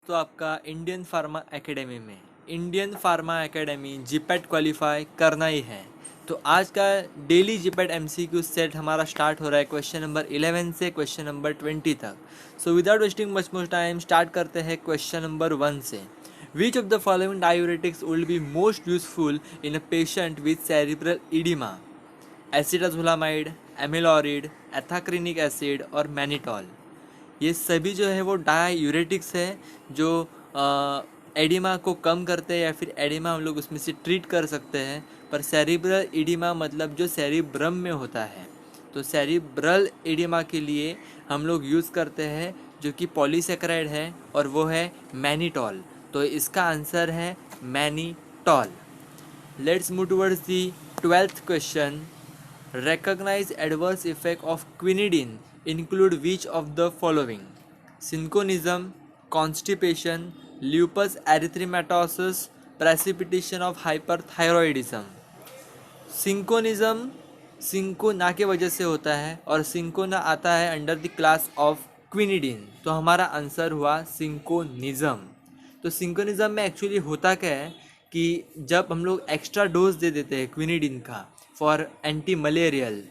तो आपका Indian pharma academy GPAT qualify करना ही है। तो आज का डेली जीपैट एमसीक्यू सेट हमारा स्टार्ट हो रहा है क्वेश्चन नंबर 11 से क्वेश्चन नंबर 20 तक। So without wasting much more time start करते हैं क्वेश्चन नंबर 1 से। Which of the following diuretics will be most useful in a patient with cerebral oedema? Acetazolamide, amiloride, ethacrynic acid और mannitol. ये सभी जो है वो डायूरेटिक्स है जो एडिमा को कम करते हैं या फिर एडिमा हम लोग उसमें से ट्रीट कर सकते हैं। पर सेरिब्रल एडिमा मतलब जो सेरिब्रम में होता है, तो सेरिब्रल एडिमा के लिए हम लोग यूज़ करते हैं जो कि पॉलीसेकेराइड है और वो है मैनिटॉल। तो इसका आंसर है mannitol. Let's move towards the 12th question. Recognize adverse effect of quinidine include which of the following? Synchronism, constipation, lupus erythematosus, precipitation of hyperthyroidism. सिंकोनिज्म सिंको ना के वजह से होता है और सिंकोना आता है under the class of quinidine. तो हमारा आंसर हुआ सिंकोनिज्म। तो सिंकोनिज्म में एक्चुअली होता क्या है कि जब हम लोग एक्स्ट्रा डोज दे देते हैं क्विनिडीन का फॉर एंटी मलेरियल,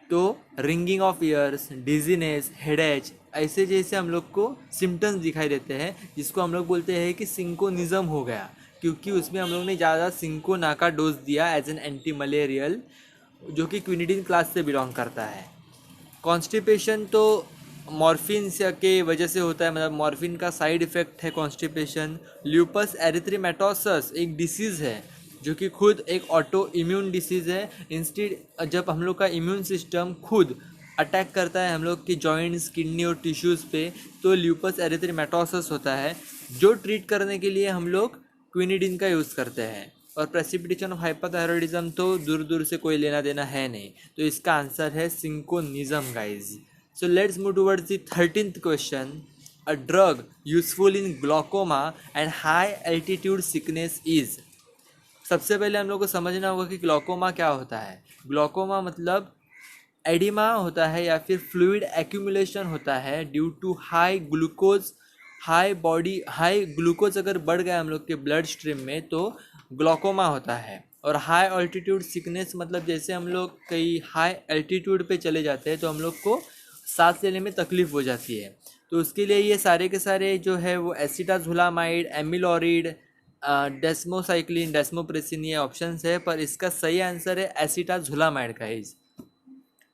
तो रिंगिंग ऑफ ईयर्स, डिजीनेस, हेडेच ऐसे जैसे हम लोग को सिम्टम्स दिखाई देते हैं, जिसको हम लोग बोलते हैं कि सिंकोनिज्म हो गया, क्योंकि उसमें हम लोग ने ज़्यादा सिंकोना का डोज दिया एज एन एंटी मलेरियल, जो कि क्विनिडीन क्लास से बिलोंग करता है। कॉन्स्टिपेशन तो मॉर्फिन के वजह से होता है, मतलब मॉर्फिन का साइड इफ़ेक्ट है कॉन्स्टिपेशन। ल्यूपस एरिथ्रेमेटोसस एक डिसीज़ है जो कि खुद एक ऑटो इम्यून डिसीज़ है। इंस्टेड जब हम लोग का इम्यून सिस्टम खुद अटैक करता है हम लोग के जॉइंट्स, किडनी और टिश्यूज़ पे, तो ल्यूपस एरिथ्रेमेटोसस होता है, जो ट्रीट करने के लिए हम लोग क्विनिडीन का यूज़ करते हैं। और प्रेसिपिटेशन ऑफ हाइपरथायरॉयडिज्म तो दूर दूर से कोई लेना देना है नहीं, तो इसका आंसर है cinchonism guys. So let's move towards the 13th question. A drug useful in glaucoma and high altitude sickness is. सबसे पहले हम लोग को समझना होगा कि ग्लोकोमा क्या होता है। ग्लोकोमा मतलब एडिमा होता है या फिर फ्लूइड एक्यूमुलेशन होता है due to high glucose. High glucose अगर बढ़ गया हम लोग के ब्लड स्ट्रीम में तो ग्लोकोमा होता है। और हाई अल्टीट्यूड सिकनेस मतलब जैसे हम लोग कई हाई एल्टीट्यूड पे चले जाते हैं तो हम लोग को सांस लेने में तकलीफ हो जाती है। तो उसके लिए ये सारे के सारे जो है वो एसिटाजोलामाइड, एमिलॉरिड, डेस्मोसाइक्लिन, डेस्मोप्रेसिन ये ऑप्शंस है, पर इसका सही आंसर है एसिटाजोलामाइड का ही।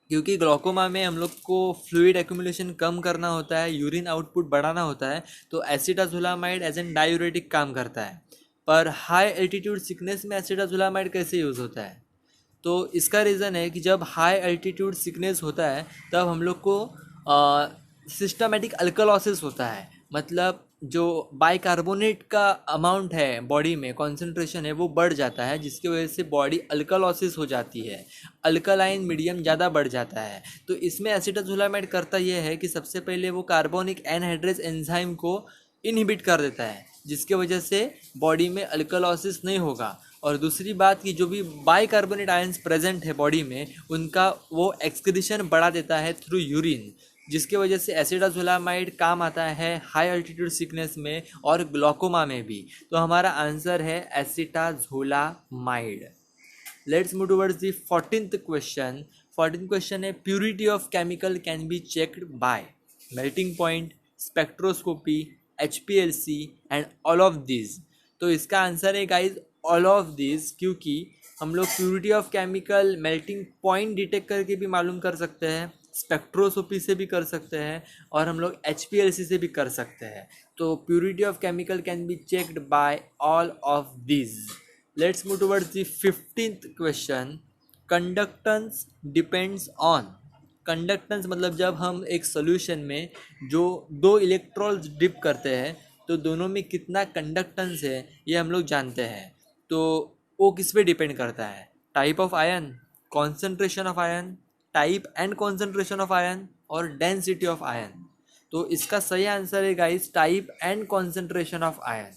क्योंकि ग्लोकोमा में हम लोग को फ्लूइड एक्यूमुलेशन कम करना होता है, यूरिन आउटपुट बढ़ाना होता है, तो एसिटाजोलामाइड एज एन डायूरेटिक काम करता है। पर हाई एल्टीट्यूड सिकनेस में एसिटाजोलामाइड कैसे यूज़ होता है? तो इसका रीज़न है कि जब हाई एल्टीट्यूड सिकनेस होता है तब हम लोग को सिस्टमेटिक अल्कलॉसिस होता है, मतलब जो बाइकार्बोनेट का अमाउंट है बॉडी में, कॉन्सेंट्रेशन है, वो बढ़ जाता है, जिसकी वजह से बॉडी अल्कलॉसिस हो जाती है, अल्कलाइन मीडियम ज़्यादा बढ़ जाता है। तो इसमें एसिटाजोलामाइड करता यह है कि सबसे पहले वो कार्बोनिक एनहाइड्रेस एंजाइम को इनहिबिट कर देता है, जिसके वजह से बॉडी में अल्कलॉसिस नहीं होगा। और दूसरी बात कि जो भी बाइकार्बोनेट आयंस प्रेजेंट है बॉडी में, उनका वो एक्सक्रीशन बढ़ा देता है थ्रू यूरिन, जिसके वजह से एसिटाजोलामाइड काम आता है हाई अल्टीट्यूड सिकनेस में और ग्लोकोमा में भी। तो हमारा आंसर है acetazolamide. Let's move towards the 14th question. 14th question है purity of chemical can be checked by melting point, spectroscopy, HPLC and all of this. तो इसका आंसर है गाइज ऑल ऑफ दिस, क्योंकि हम लोग purity of chemical melting point detect करके भी मालूम कर सकते हैं, स्पेक्ट्रोस्कोपी से भी कर सकते हैं, और हम लोग HPLC से भी कर सकते हैं। तो purity of chemical can be checked bye all of this. Let's move towards the 15th question. Conductance depends on. Conductance मतलब जब हम एक सोल्यूशन में जो दो इलेक्ट्रॉन्स डिप करते हैं तो दोनों में कितना कंडक्टेंस है ये हम लोग जानते हैं। तो वो किस पे डिपेंड करता है? Type of ion, concentration of ion, type and concentration of ion, और डेंसिटी ऑफ आयन। तो इसका सही आंसर है guys type and concentration of ion,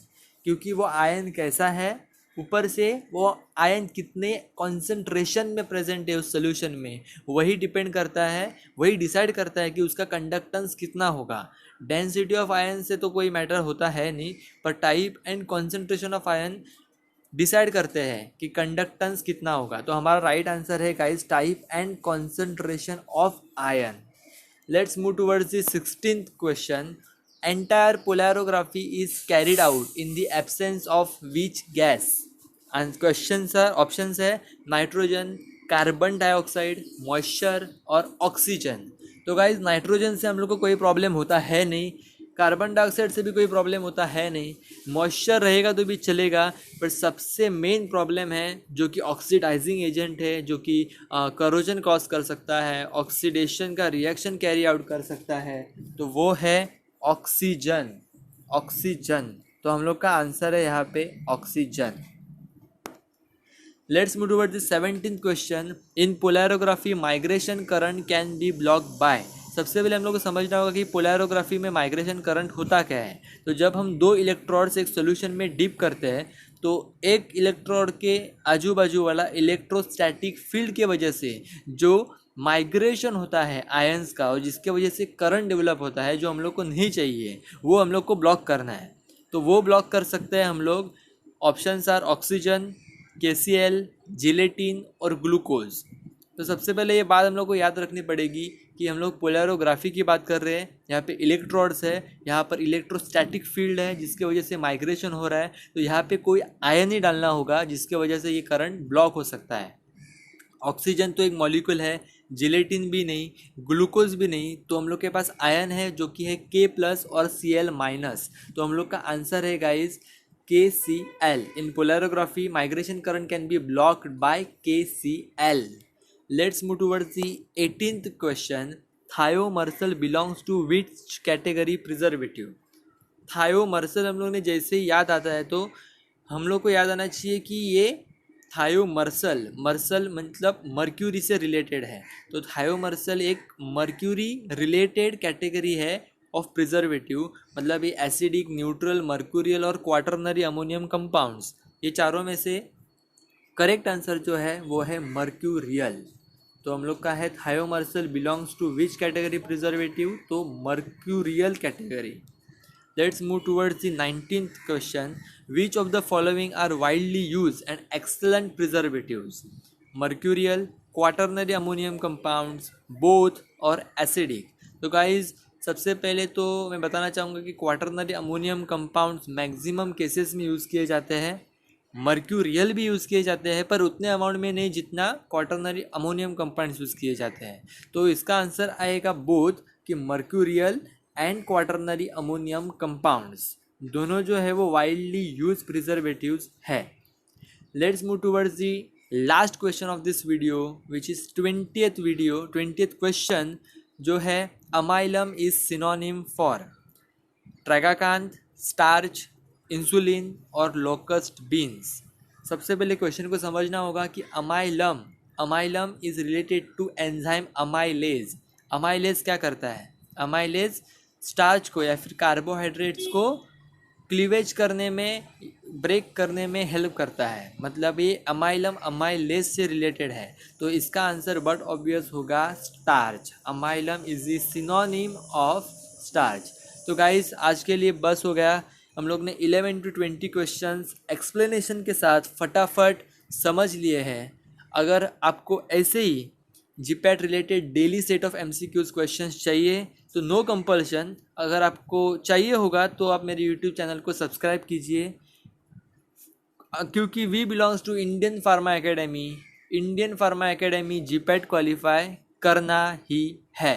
क्योंकि वो आयन कैसा है, ऊपर से वो आयन कितने कॉन्सेंट्रेशन में प्रेजेंट है उस सोल्यूशन में, वही डिपेंड करता है, वही डिसाइड करता है कि उसका कंडक्टेंस कितना होगा। डेंसिटी ऑफ आयन से तो कोई मैटर होता है नहीं, पर type and concentration of ion decide करते हैं कि कंडक्टेंस कितना होगा। तो हमारा राइट आंसर है guys type and concentration of ion. Let's move towards the 16th question. Entire polarography is carried out in the absence of which gas? And question sir options है nitrogen, carbon dioxide, moisture और oxygen. तो guys nitrogen से हम लोग को कोई problem होता है नहीं, कार्बन डाइऑक्साइड से भी कोई प्रॉब्लम होता है नहीं, मॉइस्चर रहेगा तो भी चलेगा, पर सबसे मेन प्रॉब्लम है जो कि ऑक्सीडाइजिंग एजेंट है, जो कि करोजन कॉज कर सकता है, ऑक्सीडेशन का रिएक्शन कैरी आउट कर सकता है, तो वो है ऑक्सीजन। ऑक्सीजन, तो हम लोग का आंसर है यहाँ पे oxygen. Let's move toward the 17th question. In polarography migration current can be blocked by. सबसे पहले हम लोग को समझना होगा कि पोलैरोग्राफी में माइग्रेशन करंट होता क्या है। तो जब हम दो इलेक्ट्रोड्स एक सोल्यूशन में डिप करते हैं तो एक इलेक्ट्रोड के आजू बाजू वाला इलेक्ट्रोस्टैटिक फील्ड के वजह से जो माइग्रेशन होता है आयंस का, और जिसके वजह से करंट डेवलप होता है जो हम लोग को नहीं चाहिए, वो हम लोग को ब्लॉक करना है। तो वो ब्लॉक कर सकते हैं हम लोग। Options are oxygen, KCl, gelatin और ग्लूकोज। तो सबसे पहले ये बात हम लोग को याद रखनी पड़ेगी कि हम लोग पोलैरोग्राफी की बात कर रहे हैं, यहाँ पे इलेक्ट्रोड्स है, यहाँ पर इलेक्ट्रोस्टैटिक फील्ड है जिसके वजह से माइग्रेशन हो रहा है, तो यहाँ पे कोई आयन ही डालना होगा जिसके वजह से ये करंट ब्लॉक हो सकता है। ऑक्सीजन तो एक मॉलिक्यूल है, जिलेटिन भी नहीं, ग्लूकोज भी नहीं, तो हम लोग के पास आयन है जो कि है K+ और Cl-। तो हम लोग का आंसर है guys KCl। In polarography, migration current can be blocked by KCl. Let's move towards the 18th question. Thiomersal belongs to which category preservative? थायोमर्सल हम लोग ने जैसे ही याद आता है तो हम लोग को याद आना चाहिए कि ये थायोमर्सल, मर्सल मतलब मर्क्यूरी से रिलेटेड है, तो थायोमर्सल एक मर्क्यूरी रिलेटेड कैटेगरी है ऑफ प्रिजर्वेटिव। मतलब ये एसिडिक, न्यूट्रल, मर्क्यूरियल और क्वाटरनरी अमोनियम कंपाउंड्स, ये चारों में से करेक्ट आंसर जो है वो है मर्क्यूरियल। तो हम लोग का है thiomersal belongs to which category preservative, तो mercurial category. Let's move towards the 19th question. Which of the following are widely use and excellent preservatives? Mercurial, quaternary ammonium compounds, both और एसिडिक। तो guys सबसे पहले तो मैं बताना चाहूँगा कि quaternary ammonium compounds maximum cases में यूज़ किए जाते हैं, मर्क्यूरियल भी यूज़ किए जाते हैं पर उतने अमाउंट में नहीं जितना क्वाटरनरी अमोनियम कंपाउंड्स यूज़ किए जाते हैं। तो इसका आंसर आएगा बोथ, कि mercurial and quaternary ammonium compounds दोनों जो है वो वाइडली यूज प्रिजर्वेटिव्स है। Let's move towards the last question of this video which is 20th question, जो है amylum is synonym for tragacanth, starch, insulin और लोकस्ट बीन्स। सबसे पहले क्वेश्चन को समझना होगा कि amylum is related to enzyme amylase. Amylase क्या करता है? अमाइलेज स्टार्च को या फिर कार्बोहाइड्रेट्स को क्लीवेज करने में, ब्रेक करने में हेल्प करता है, मतलब ये अमाइलम अमाइलेज से रिलेटेड है। तो इसका आंसर बट ऑब्वियस होगा starch. Amylum is the synonym of starch. तो गाइस आज के लिए बस हो गया। हम लोग ने 11 to 20 क्वेश्चंस एक्सप्लेनेशन के साथ फटाफट समझ लिए हैं। अगर आपको ऐसे ही GPAT related daily set of MCQs questions चाहिए तो नो कंपल्शन, अगर आपको चाहिए होगा तो आप मेरे यूट्यूब चैनल को सब्सक्राइब कीजिए, क्योंकि we belongs to Indian pharma academy. Indian pharma academy GPAT qualify करना ही है।